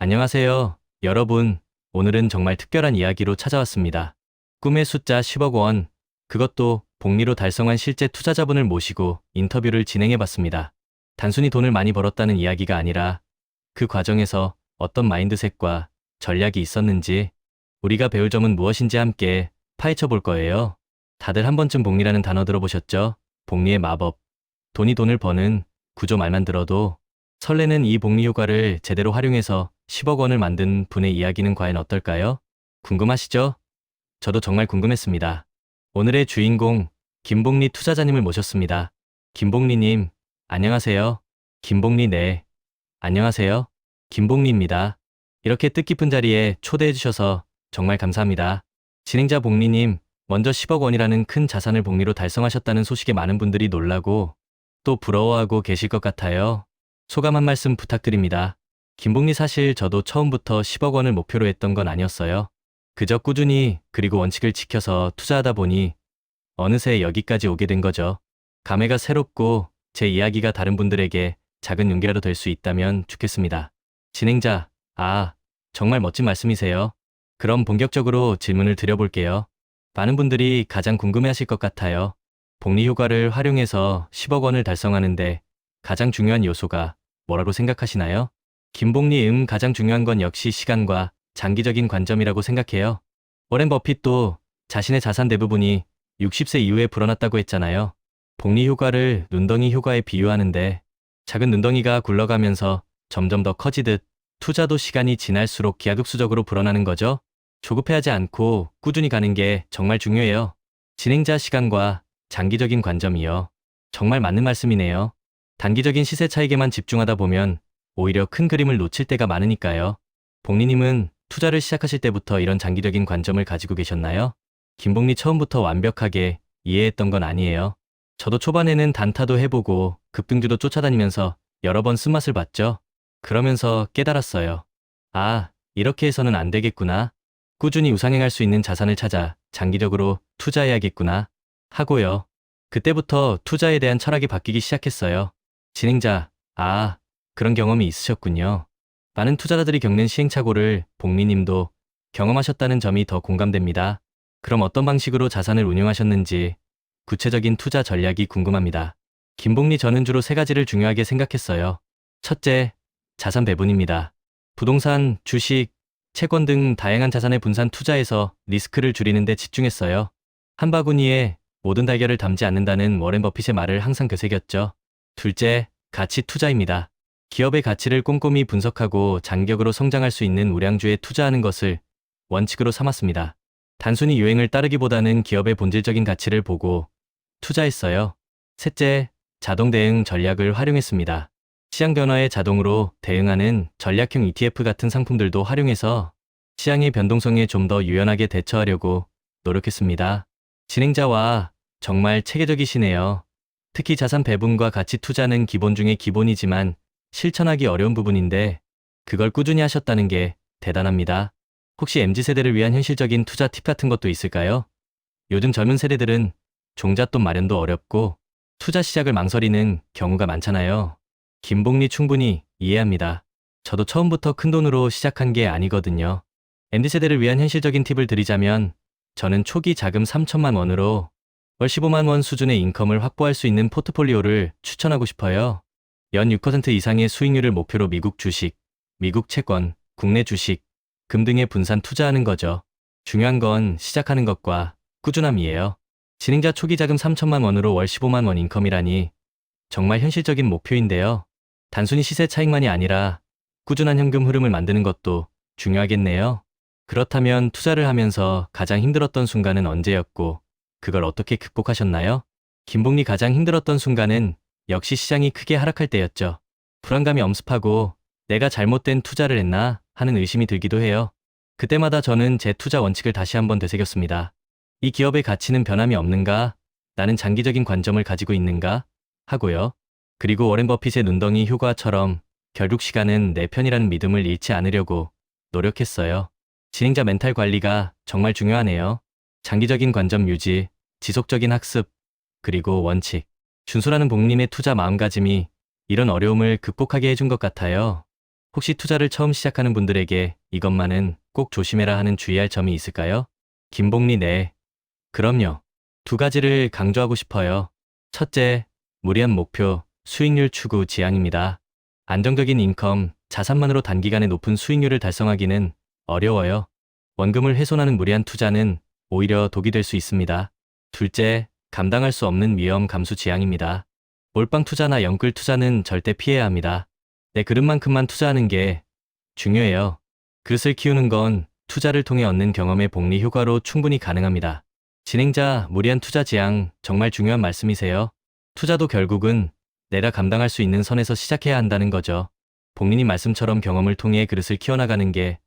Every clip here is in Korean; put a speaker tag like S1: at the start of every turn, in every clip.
S1: 안녕하세요, 여러분. 오늘은 정말 특별한 이야기로 찾아왔습니다. 꿈의 숫자 10억 원, 그것도 복리로 달성한 실제 투자자분을 모시고 인터뷰를 진행해봤습니다. 단순히 돈을 많이 벌었다는 이야기가 아니라 그 과정에서 어떤 마인드셋과 전략이 있었는지, 우리가 배울 점은 무엇인지 함께 파헤쳐 볼 거예요. 다들 한 번쯤 복리라는 단어 들어보셨죠? 복리의 마법. 돈을 버는 구조 말만 들어도 설레는 이 복리 효과를 제대로 활용해서 10억 원을 만든 분의 이야기는 과연 어떨까요? 궁금하시죠? 저도 정말 궁금했습니다. 오늘의 주인공, 김복리 투자자님을 모셨습니다. 김복리님, 안녕하세요. 김복리 네. 안녕하세요. 김복리입니다. 이렇게 뜻깊은 자리에 초대해 주셔서 정말 감사합니다. 진행자 복리님, 먼저 10억 원이라는 큰 자산을 복리로 달성하셨다는 소식에 많은 분들이 놀라고 또 부러워하고 계실 것 같아요. 소감 한 말씀 부탁드립니다. 김복리 사실 저도 처음부터 10억 원을 목표로 했던 건 아니었어요. 그저 꾸준히 그리고 원칙을 지켜서 투자하다 보니 어느새 여기까지 오게 된 거죠. 감회가 새롭고 제 이야기가 다른 분들에게 작은 용기라도 될 수 있다면 좋겠습니다. 진행자, 정말 멋진 말씀이세요. 그럼 본격적으로 질문을 드려볼게요. 많은 분들이 가장 궁금해하실 것 같아요. 복리 효과를 활용해서 10억 원을 달성하는데 가장 중요한 요소가 뭐라고 생각하시나요? 김복리 가장 중요한 건 역시 시간과 장기적인 관점이라고 생각해요. 워렌 버핏도 자신의 자산 대부분이 60세 이후에 불어났다고 했잖아요. 복리 효과를 눈덩이 효과에 비유하는데 작은 눈덩이가 굴러가면서 점점 더 커지듯 투자도 시간이 지날수록 기하급수적으로 불어나는 거죠. 조급해하지 않고 꾸준히 가는 게 정말 중요해요. 진행자 시간과 장기적인 관점이요. 정말 맞는 말씀이네요. 단기적인 시세 차익에만 집중하다 보면 오히려 큰 그림을 놓칠 때가 많으니까요. 복리님은 투자를 시작하실 때부터 이런 장기적인 관점을 가지고 계셨나요? 김복리 처음부터 완벽하게 이해했던 건 아니에요. 저도 초반에는 단타도 해보고 급등주도 쫓아다니면서 여러 번 쓴맛을 봤죠. 그러면서 깨달았어요. 이렇게 해서는 안 되겠구나. 꾸준히 우상향할 수 있는 자산을 찾아 장기적으로 투자해야겠구나 하고요. 그때부터 투자에 대한 철학이 바뀌기 시작했어요. 진행자, 그런 경험이 있으셨군요. 많은 투자자들이 겪는 시행착오를 복리님도 경험하셨다는 점이 더 공감됩니다. 그럼 어떤 방식으로 자산을 운용하셨는지 구체적인 투자 전략이 궁금합니다. 김복리 저는 주로 세 가지를 중요하게 생각했어요. 첫째, 자산 배분입니다. 부동산, 주식, 채권 등 다양한 자산의 분산 투자에서 리스크를 줄이는 데 집중했어요. 한 바구니에 모든 달걀을 담지 않는다는 워렌 버핏의 말을 항상 되새겼죠. 둘째, 가치 투자입니다. 기업의 가치를 꼼꼼히 분석하고 장기적으로 성장할 수 있는 우량주에 투자하는 것을 원칙으로 삼았습니다. 단순히 유행을 따르기보다는 기업의 본질적인 가치를 보고 투자했어요. 셋째, 자동 대응 전략을 활용했습니다. 시장 변화에 자동으로 대응하는 전략형 ETF 같은 상품들도 활용해서 시장의 변동성에 좀 더 유연하게 대처하려고 노력했습니다. 진행자와 정말 체계적이시네요. 특히 자산 배분과 가치 투자는 기본 중에 기본이지만 실천하기 어려운 부분인데 그걸 꾸준히 하셨다는 게 대단합니다. 혹시 MZ세대를 위한 현실적인 투자 팁 같은 것도 있을까요? 요즘 젊은 세대들은 종잣돈 마련도 어렵고 투자 시작을 망설이는 경우가 많잖아요. 김복리 충분히 이해합니다. 저도 처음부터 큰 돈으로 시작한 게 아니거든요. MZ세대를 위한 현실적인 팁을 드리자면 저는 초기 자금 3천만 원으로 월 15만 원 수준의 인컴을 확보할 수 있는 포트폴리오를 추천하고 싶어요. 연 6% 이상의 수익률을 목표로 미국 주식, 미국 채권, 국내 주식, 금 등에 분산 투자하는 거죠. 중요한 건 시작하는 것과 꾸준함이에요. 진행자 초기 자금 3천만 원으로 월 15만 원 인컴이라니 정말 현실적인 목표인데요. 단순히 시세 차익만이 아니라 꾸준한 현금 흐름을 만드는 것도 중요하겠네요. 그렇다면 투자를 하면서 가장 힘들었던 순간은 언제였고 그걸 어떻게 극복하셨나요? 김복리 가장 힘들었던 순간은 역시 시장이 크게 하락할 때였죠. 불안감이 엄습하고 내가 잘못된 투자를 했나 하는 의심이 들기도 해요. 그때마다 저는 제 투자 원칙을 다시 한번 되새겼습니다. 이 기업의 가치는 변함이 없는가? 나는 장기적인 관점을 가지고 있는가? 하고요. 그리고 워렌 버핏의 눈덩이 효과처럼 결국 시간은 내 편이라는 믿음을 잃지 않으려고 노력했어요. 진행자 멘탈 관리가 정말 중요하네요. 장기적인 관점 유지, 지속적인 학습, 그리고 원칙. 준수라는 복림의 투자 마음가짐이 이런 어려움을 극복하게 해준 것 같아요. 혹시 투자를 처음 시작하는 분들에게 이것만은 꼭 조심해라 하는 주의할 점이 있을까요? 김복리 네. 그럼요. 두 가지를 강조하고 싶어요. 첫째, 무리한 목표, 수익률 추구 지향입니다. 안정적인 인컴, 자산만으로 단기간에 높은 수익률을 달성하기는 어려워요. 원금을 훼손하는 무리한 투자는 오히려 독이 될 수 있습니다. 둘째, 감당할 수 없는 위험 감수 지향입니다. 몰빵 투자나 영끌 투자는 절대 피해야 합니다. 내 그릇만큼만 투자하는 게 중요해요. 그릇을 키우는 건 투자를 통해 얻는 경험의 복리 효과로 충분히 가능합니다. 진행자, 무리한 투자 지향 정말 중요한 말씀이세요. 투자도 결국은 내가 감당할 수 있는 선에서 시작해야 한다는 거죠. 복리님 말씀처럼 경험을 통해 그릇을 키워나가는 게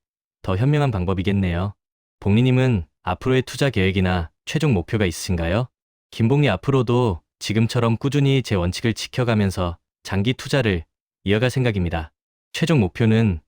S1: 더 현명한 방법이겠네요. 복리님은 앞으로의 투자 계획이나 최종 목표가 있으신가요? 김복리 앞으로도 지금처럼 꾸준히 제 원칙을 지켜가면서 장기 투자를 이어갈 생각입니다. 최종 목표는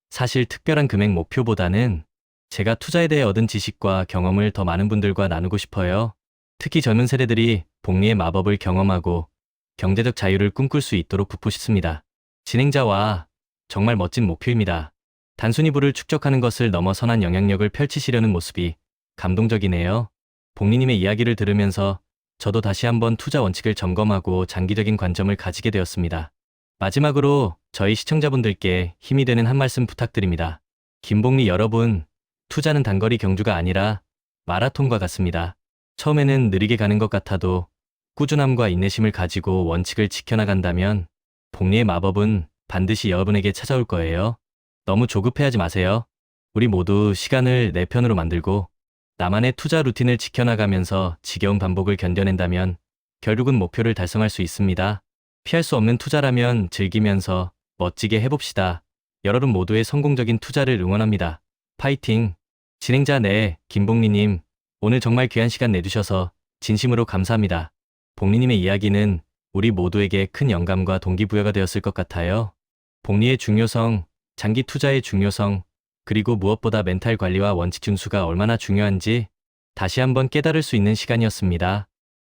S1: 사실 특별한 금액 목표보다는 제가 투자에 대해 얻은 지식과 경험을 더 많은 분들과 나누고 싶어요. 특히 젊은 세대들이 복리의 마법을 경험하고 경제적 자유를 꿈꿀 수 있도록 돕고 싶습니다. 진행자와 정말 멋진 목표입니다. 단순히 부를 축적하는 것을 넘어 선한 영향력을 펼치시려는 모습이 감동적이네요. 복리님의 이야기를 들으면서 저도 다시 한번 투자 원칙을 점검하고 장기적인 관점을 가지게 되었습니다. 마지막으로 저희 시청자분들께 힘이 되는 한 말씀 부탁드립니다. 김복리 여러분, 투자는 단거리 경주가 아니라 마라톤과 같습니다. 처음에는 느리게 가는 것 같아도 꾸준함과 인내심을 가지고 원칙을 지켜나간다면 복리의 마법은 반드시 여러분에게 찾아올 거예요. 너무 조급해하지 마세요. 우리 모두 시간을 내 편으로 만들고 나만의 투자 루틴을 지켜나가면서 지겨운 반복을 견뎌낸다면 결국은 목표를 달성할 수 있습니다. 피할 수 없는 투자라면 즐기면서 멋지게 해봅시다. 여러분 모두의 성공적인 투자를 응원합니다. 파이팅! 진행자 네, 김복리님, 오늘 정말 귀한 시간 내주셔서 진심으로 감사합니다. 복리님의 이야기는 우리 모두에게 큰 영감과 동기부여가 되었을 것 같아요. 복리의 중요성, 장기 투자의 중요성, 그리고 무엇보다 멘탈 관리와 원칙 준수가 얼마나 중요한지 다시 한번 깨달을 수 있는 시간이었습니다.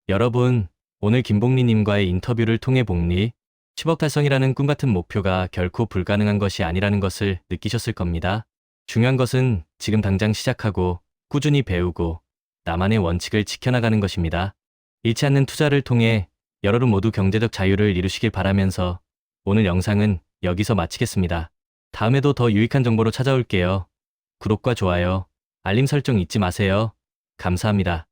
S1: 여러분, 오늘 김복리님과의 인터뷰를 통해 복리 10억 달성이라는 꿈같은 목표가 결코 불가능한 것이 아니라는 것을 느끼셨을 겁니다. 중요한 것은 지금 당장 시작하고 꾸준히 배우고 나만의 원칙을 지켜나가는 것입니다. 잃지 않는 투자를 통해 여러분 모두 경제적 자유를 이루시길 바라면서 오늘 영상은 여기서 마치겠습니다. 다음에도 더 유익한 정보로 찾아올게요. 구독과 좋아요, 알림 설정 잊지 마세요. 감사합니다.